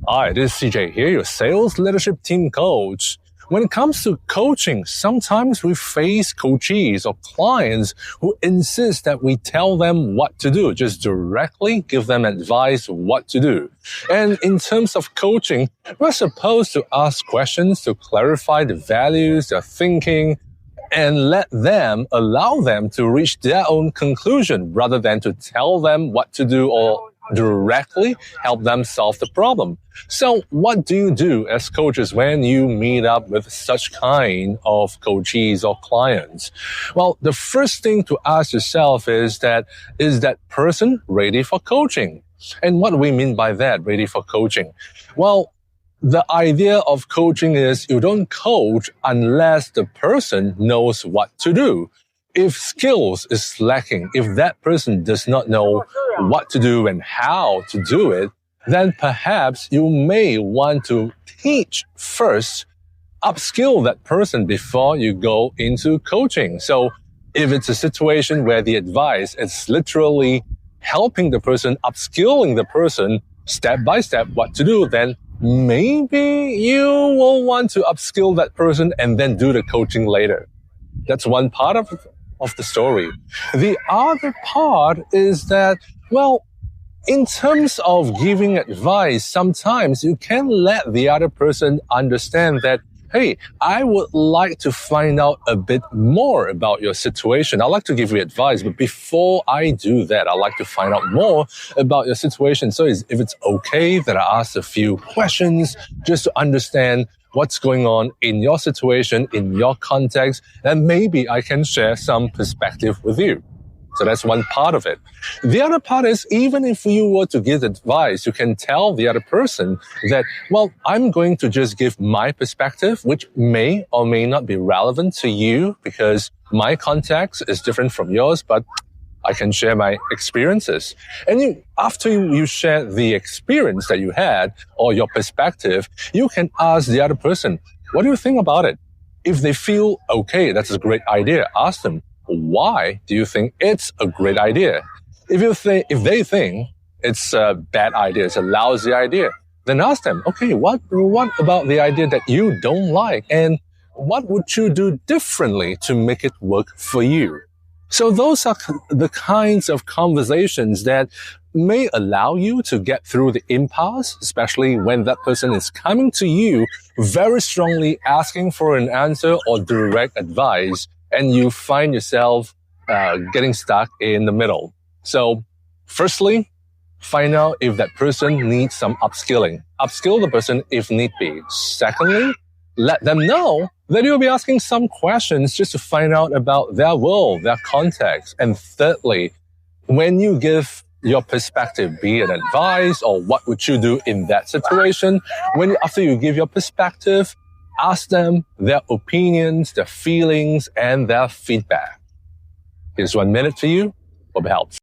Hi, this is CJ here, your sales leadership team coach. When it comes to coaching, sometimes we face coachees or clients who insist that we tell them what to do, just directly give them advice what to do. And in terms of coaching, we're supposed to ask questions to clarify the values, their thinking, and allow them to reach their own conclusion rather than to tell them what to do or directly help them solve the problem. So what do you do as coaches when you meet up with such kind of coachees or clients? Well, the first thing to ask yourself is that person ready for coaching? And what do we mean by that, ready for coaching? Well, the idea of coaching is you don't coach unless the person knows what to do. If skills is lacking, if that person does not know what to do and how to do it, then perhaps you may want to teach first, upskill that person before you go into coaching. So if it's a situation where the advice is literally helping the person, upskilling the person step by step what to do, then maybe you will want to upskill that person and then do the coaching later. That's one part of the story. The other part is that, well, in terms of giving advice, sometimes you can let the other person understand that, hey, I would like to find out a bit more about your situation. I'd like to give you advice, but before I do that, I'd like to find out more about your situation. So if it's okay that I ask a few questions just to understand what's going on in your situation, in your context, then maybe I can share some perspective with you. So that's one part of it. The other part is, even if you were to give advice, you can tell the other person that, well, I'm going to just give my perspective, which may or may not be relevant to you because my context is different from yours, but I can share my experiences. And after you share the experience that you had or your perspective, you can ask the other person, what do you think about it? If they feel, okay, that's a great idea, ask them, why do you think it's a great idea? If they think it's a bad idea, it's a lousy idea, then ask them, okay, what about the idea that you don't like? And what would you do differently to make it work for you? So those are the kinds of conversations that may allow you to get through the impasse, especially when that person is coming to you very strongly asking for an answer or direct advice, and you find yourself getting stuck in the middle. So firstly, find out if that person needs some upskilling. Upskill the person if need be. Secondly, let them know that you'll be asking some questions just to find out about their world, their context. And thirdly, when you give your perspective, be it advice or what would you do in that situation, after you give your perspective, ask them their opinions, their feelings, and their feedback. Here's 1 minute for you. Hope it helps.